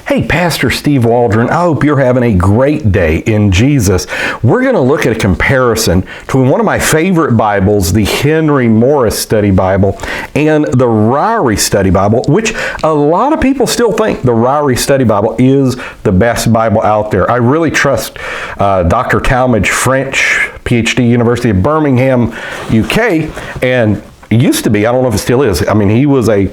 Hey, Pastor Steve Waldron, I hope you're having a great day in Jesus. We're going to look at a comparison between one of my favorite Bibles, the Henry Morris Study Bible, and the Ryrie Study Bible, which a lot of people still think the Ryrie Study Bible is the best Bible out there. I really trust Dr. Talmage French, PhD, University of Birmingham, UK, and it used to be, I don't know if it still is, I mean, he was a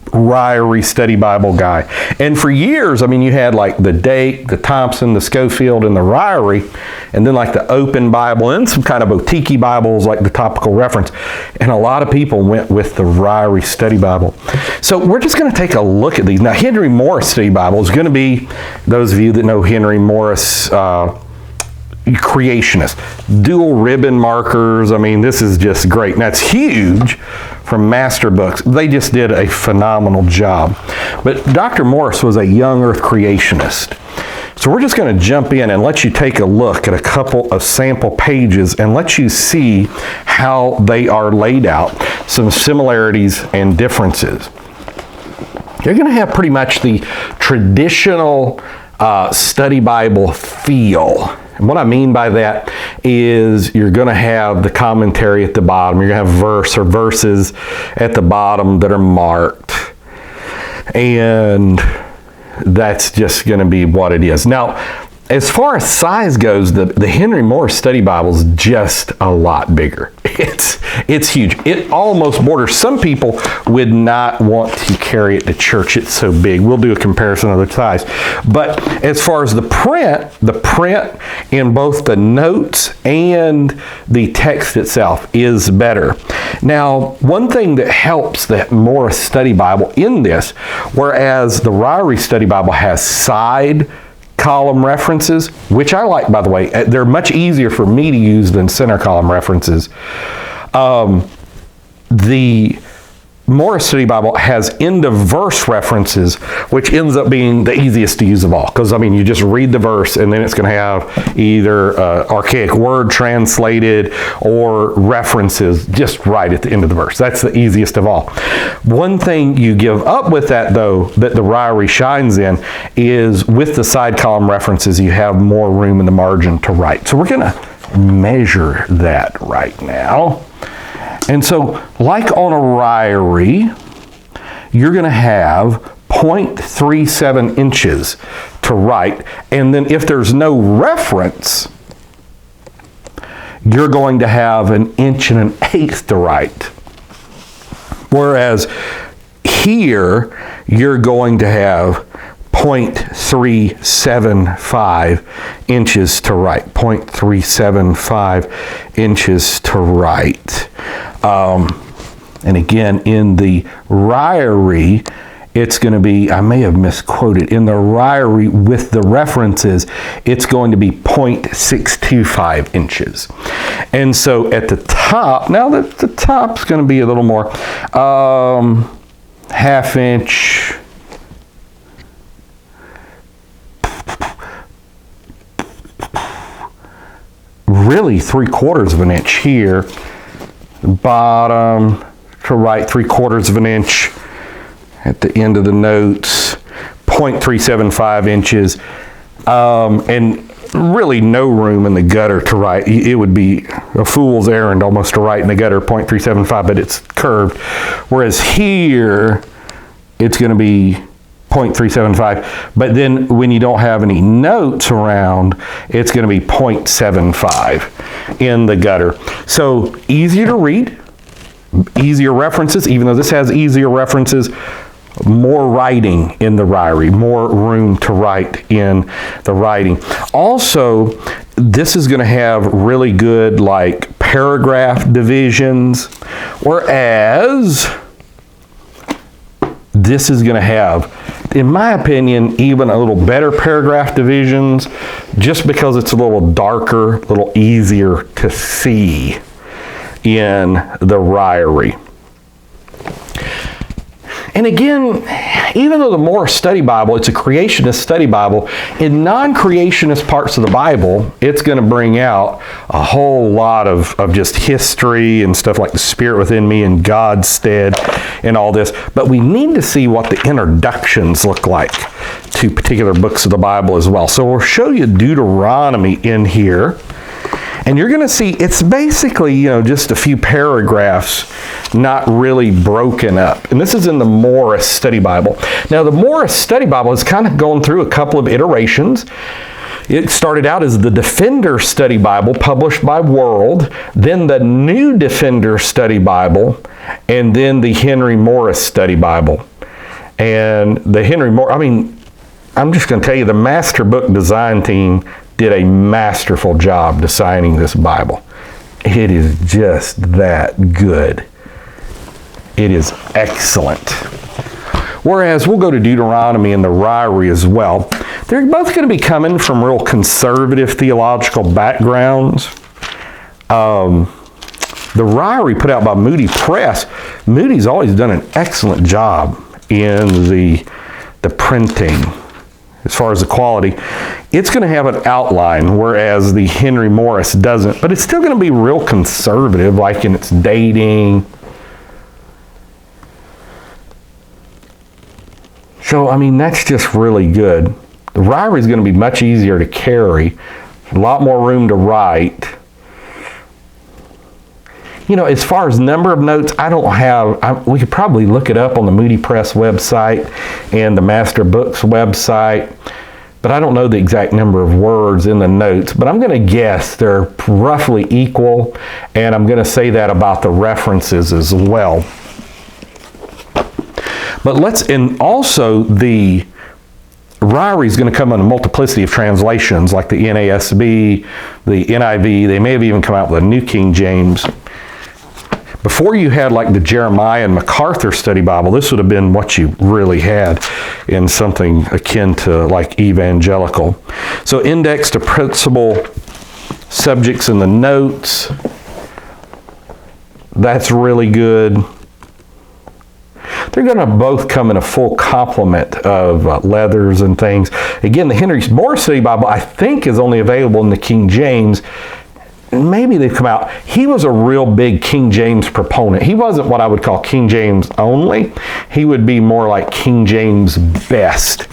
Ryrie Study Bible guy. And for years, I mean, you had like the Dake, the Thompson, the Schofield, and the Ryrie, and then like the Open Bible, and some kind of boutique Bibles like the Topical Reference. And a lot of people went with the Ryrie Study Bible. So we're just going to take a look at these. Now, Henry Morris Study Bible is going to be, those of you that know Henry Morris, creationist, dual ribbon markers. I mean, this is just great. And that's huge from Master Books. They just did a phenomenal job. But Dr. Morris was a young earth creationist. So we're just going to jump in and let you take a look at a couple of sample pages and let you see how they are laid out, some similarities and differences. You're going to have pretty much the traditional study Bible feel. And what I mean by that is you're going to have the commentary at the bottom. You're going to have verse or verses at the bottom that are marked. And that's just going to be what it is. Now, as far as size goes, the Henry Morris Study Bible is just a lot bigger. It's huge. It almost borders. Some people would not want to carry it to church. It's so big. We'll do a comparison of the size. But as far as the print in both the notes and the text itself is better. Now, one thing that helps the Morris Study Bible in this, whereas the Ryrie Study Bible has side column references, which I like, by the way. They're much easier for me to use than center column references. The Morris Study Bible has end of verse references, which ends up being the easiest to use of all. Because, I mean, you just read the verse and then it's going to have either archaic word translated or references just right at the end of the verse. That's the easiest of all. One thing you give up with that, though, that the Ryrie shines in, is with the side column references, you have more room in the margin to write. So we're going to measure that right now. And so, like on a Ryrie, you're going to have 0.37 inches to write. And then if there's no reference, you're going to have 1 1/8 inches to write. Whereas here, you're going to have 0.375 inches to write. 0.375 inches to write. And again, in the Ryrie, it's going to be, I may have misquoted, in the Ryrie with the references, it's going to be 0.625 inches. And so at the top, now the top's going to be a little more, ½ inch, really 3/4 inch here. Bottom to right 3/4 inch at the end of the notes, 0.375 inches, and really no room in the gutter to write. It would be a fool's errand almost to write in the gutter 0.375, but it's curved. Whereas here, it's going to be 0.375, but then when you don't have any notes around, it's going to be 0.75 in the gutter. So easier to read, easier references, even though this has easier references, more writing in the Ryrie, more room to write in the writing. Also, this is going to have really good like paragraph divisions, whereas this is going to have, in my opinion, even a little better paragraph divisions, just because it's a little darker, a little easier to see in the Ryrie. And again, even though the Morris Study Bible, it's a creationist study Bible, in non-creationist parts of the Bible, it's going to bring out a whole lot of just history and stuff like the Spirit within me and God's stead and all this. But we need to see what the introductions look like to particular books of the Bible as well. So we'll show you Deuteronomy in here. And you're going to see it's basically, just a few paragraphs, not really broken up. And this is in the Morris Study Bible. Now, the Morris Study Bible has kind of gone through a couple of iterations. It started out as the Defender Study Bible, published by World, then the New Defender Study Bible, and then the Henry Morris Study Bible. And the Henry Morris, I'm just going to tell you, the Master Book Design team did a masterful job designing this Bible. It is just that good. It is excellent. Whereas we'll go to Deuteronomy and the Ryrie as well. They're both going to be coming from real conservative theological backgrounds. The Ryrie, put out by Moody Press, Moody's always done an excellent job in the printing. As far as the quality, it's going to have an outline, whereas the Henry Morris doesn't. But it's still going to be real conservative, like in its dating. So, that's just really good. The Ryrie is going to be much easier to carry, a lot more room to write. As far as number of notes, we could probably look it up on the Moody Press website and the Master Books website, but I don't know the exact number of words in the notes, but I'm going to guess they're roughly equal, and I'm going to say that about the references as well. But and also the Ryrie is going to come in a multiplicity of translations, like the NASB, the NIV. They may have even come out with a New King James. Before you had like the Jeremiah and MacArthur Study Bible, this would have been what you really had in something akin to like evangelical. So index to principal subjects in the notes. That's really good. They're going to both come in a full complement of leathers and things. Again, the Henry Morris Study Bible, I think, is only available in the King James. Maybe they've come out. He was a real big King James proponent. He wasn't what I would call King James only. He would be more like King James best.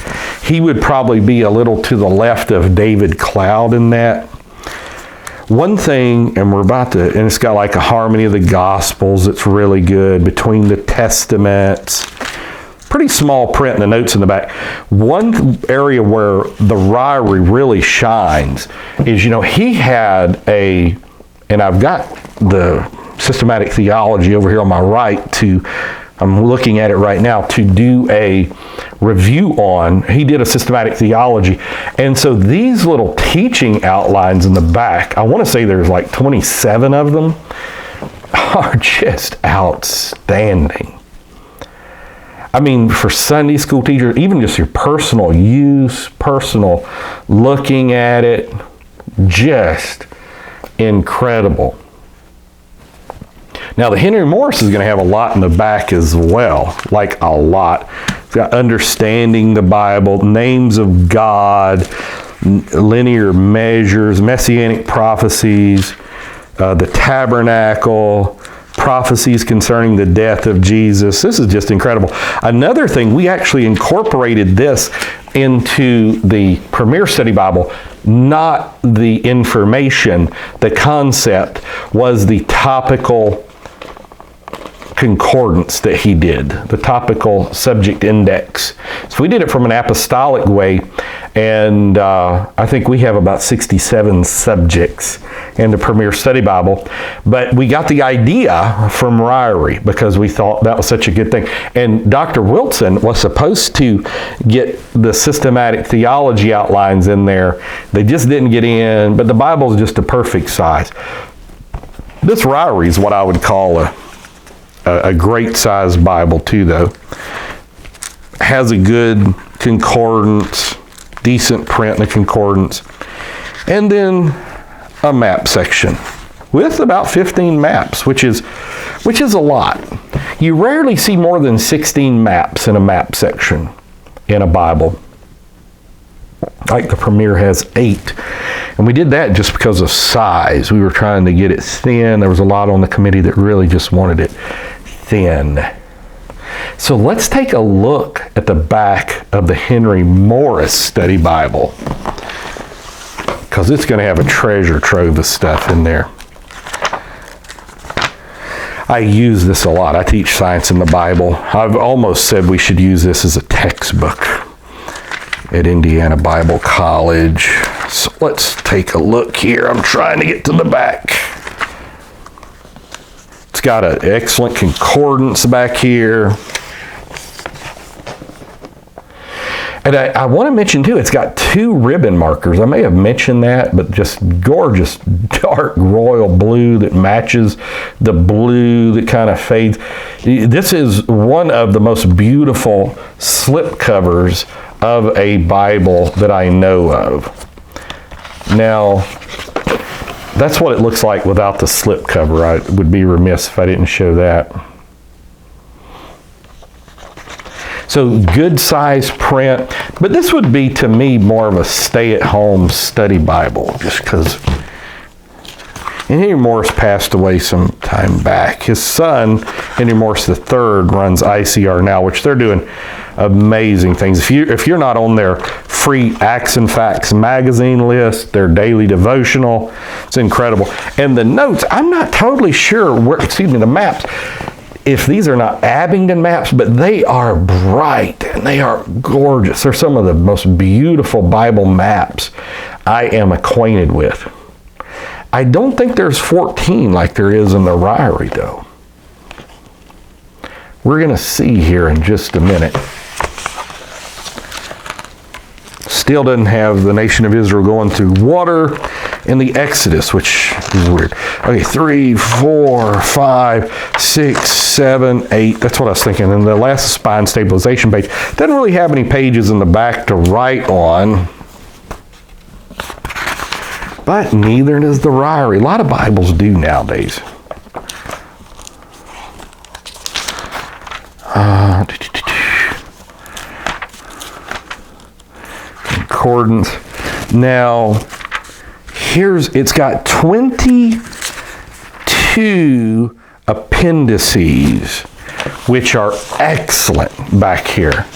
He would probably be a little to the left of David Cloud in that. One thing, and it's got like a harmony of the Gospels. It's really good between the Testaments. Pretty small print in the notes in the back. One area where the Ryrie really shines is, he had and I've got the systematic theology over here on my right I'm looking at it right now to do a review on. He did a systematic theology. And so these little teaching outlines in the back, I want to say there's like 27 of them, are just outstanding. For Sunday school teachers, even just your personal use, personal looking at it, just incredible. Now, the Henry Morris is going to have a lot in the back as well, like a lot. It's got understanding the Bible, names of God, linear measures, messianic prophecies, the tabernacle, prophecies concerning the death of Jesus. This is just incredible. Another thing, we actually incorporated this into the Premier Study Bible, not the information. The concept was the topical concordance that he did, the topical subject index. So we did it from an apostolic way, and I think we have about 67 subjects in the Premier Study Bible. But we got the idea from Ryrie because we thought that was such a good thing. And Dr. Wilson was supposed to get the systematic theology outlines in there. They just didn't get in, but the Bible is just a perfect size. This Ryrie is what I would call a great size Bible too, though. Has a good concordance, decent print in the concordance, and then a map section with about 15 maps, which is a lot. You rarely see more than 16 maps in a map section in a Bible. Like the Premier has 8. And we did that just because of size. We were trying to get it thin. There was a lot on the committee that really just wanted it thin. So let's take a look at the back of the Henry Morris Study Bible, because it's going to have a treasure trove of stuff in there. I use this a lot. I teach science in the Bible. I've almost said we should use this as a textbook at Indiana Bible College. So let's take a look here. I'm trying to get to the back. It's got an excellent concordance back here. And I want to mention too, it's got 2 ribbon markers. I may have mentioned that, but just gorgeous dark royal blue that matches the blue that kind of fades. This is one of the most beautiful slip covers of a Bible that I know of. Now, that's what it looks like without the slip cover. I would be remiss if I didn't show that. So good size print, but this would be to me more of a stay-at-home study Bible, just because. And Henry Morris passed away some time back. His son, Henry Morris III, runs ICR now, which they're doing amazing things. If you're not on their free Acts and Facts magazine list, their daily devotional, it's incredible. And the notes, I'm not totally sure the maps, if these are not Abingdon maps, but they are bright and they are gorgeous. They're some of the most beautiful Bible maps I am acquainted with. I don't think there's 14 like there is in the Ryrie, though. We're going to see here in just a minute. Still doesn't have the nation of Israel going through water in the Exodus, which is weird. Okay, 3, 4, 5, 6, 7, 8. That's what I was thinking. And the last spine stabilization page doesn't really have any pages in the back to write on. But neither does the Ryrie. A lot of Bibles do nowadays. Concordance. Now, it's got 22 appendices, which are excellent back here.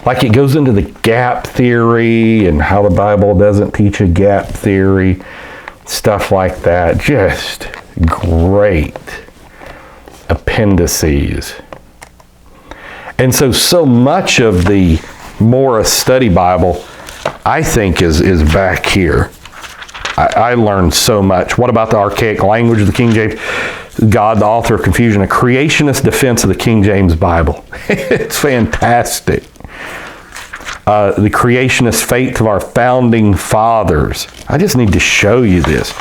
Like it goes into the gap theory and how the Bible doesn't teach a gap theory, stuff like that. Just great appendices. And so much of the Morris Study Bible, I think, is back here. I learned so much. What about the archaic language of the King James? God, the author of confusion, a creationist defense of the King James Bible. It's fantastic. The creationist faith of our founding fathers. I just need to show you this.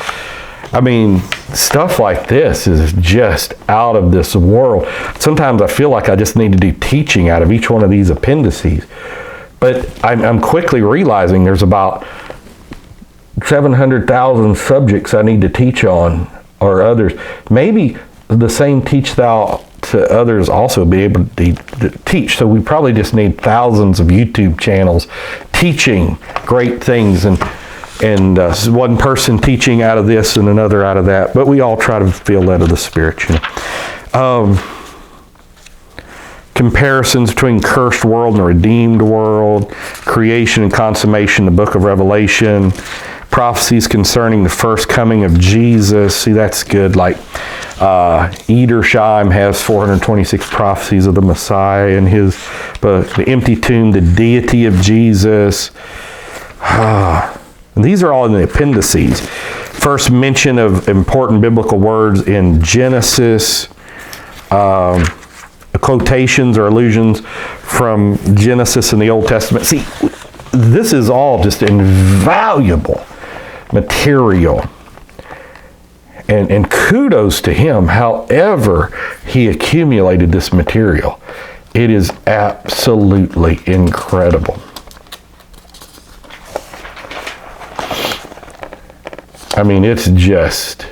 I mean, stuff like this is just out of this world. Sometimes I feel like I just need to do teaching out of each one of these appendices. But I'm quickly realizing there's about 700,000 subjects I need to teach on, or others. Maybe the same teach thou to others also be able to teach. So we probably just need thousands of YouTube channels teaching great things, and one person teaching out of this and another out of that. But we all try to feel led of the Spirit. Comparisons between cursed world and redeemed world, creation and consummation, the book of Revelation, prophecies concerning the first coming of Jesus. See, that's good. Like Edersheim has 426 prophecies of the Messiah in his book. The empty tomb, the deity of Jesus. And these are all in the appendices. First mention of important biblical words in Genesis. Quotations or allusions from Genesis in the Old Testament. See, this is all just invaluable material. And kudos to him, however he accumulated this material. It is absolutely incredible. I mean, it's just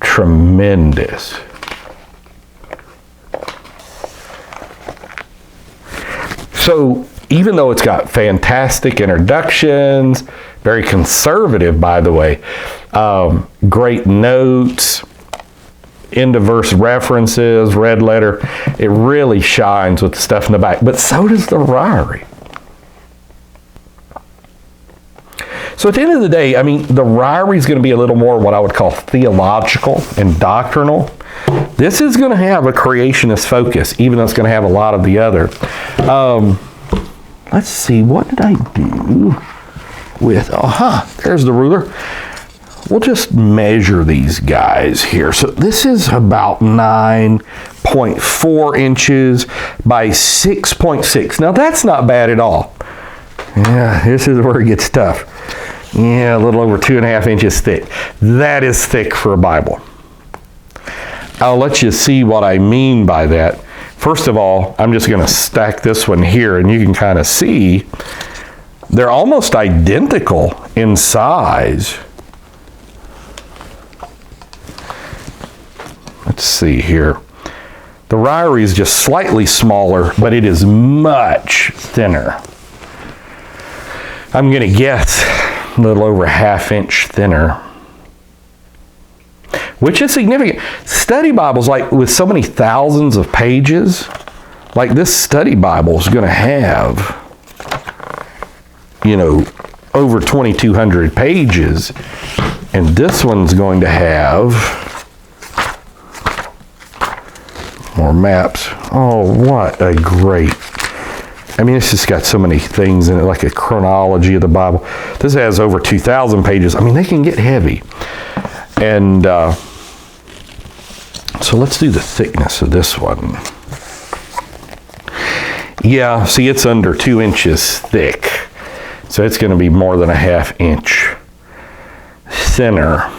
tremendous. So even though it's got fantastic introductions, very conservative, by the way, great notes, end of verse references, red letter, it really shines with the stuff in the back. But so does the Ryrie. So at the end of the day, I mean, the Ryrie is going to be a little more what I would call theological and doctrinal. This is going to have a creationist focus, even though it's going to have a lot of the other. Let's see, what did I do with, there's the ruler. We'll just measure these guys here. So this is about 9.4 inches by 6.6. Now that's not bad at all. Yeah, this is where it gets tough. Yeah, a little over 2.5 inches thick. That is thick for a Bible. I'll let you see what I mean by that. First of all, I'm just going to stack this one here, and you can kind of see they're almost identical in size. Let's see here. The Ryrie is just slightly smaller, but it is much thinner. I'm going to guess a little over 1/2 inch thinner, which is significant. Study Bibles, like with so many thousands of pages, like this study Bible is going to have, over 2,200 pages, and this one's going to have more maps. Oh, what a great, it's just got so many things in it, like a chronology of the Bible. This has over 2,000 pages. They can get heavy. And so let's do the thickness of this one. Yeah, see, it's under 2 inches thick. So it's going to be more than 1/2 inch thinner.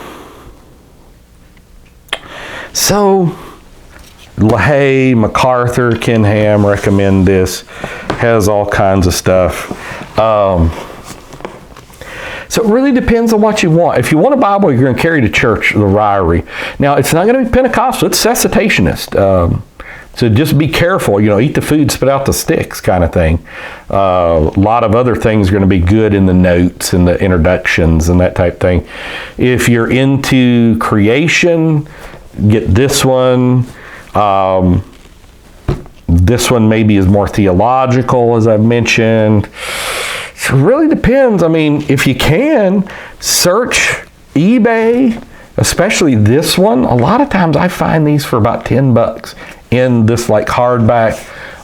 So LaHaye, MacArthur, Kenham recommend this. Has all kinds of stuff. So it really depends on what you want. If you want a Bible you're going to carry to church, the Ryrie. Now, it's not going to be Pentecostal. It's cessationist. So just be careful. Eat the food, spit out the sticks kind of thing. A lot of other things are going to be good in the notes and the introductions and that type thing. If you're into creation, get this one. This one maybe is more theological, as I've mentioned. So it really depends. If you can, search eBay, especially this one. A lot of times I find these for about $10 in this like hardback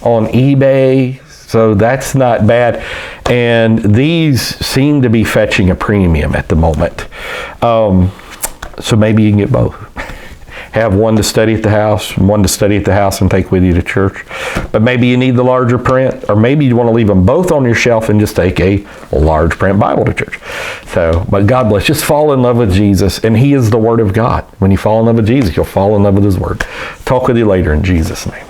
on eBay. So that's not bad. And these seem to be fetching a premium at the moment. So maybe you can get both. Have one to study at the house, and one to study at the house and take with you to church. But maybe you need the larger print, or maybe you want to leave them both on your shelf and just take a large print Bible to church. But God bless. Just fall in love with Jesus, and He is the Word of God. When you fall in love with Jesus, you'll fall in love with His Word. Talk with you later in Jesus' name.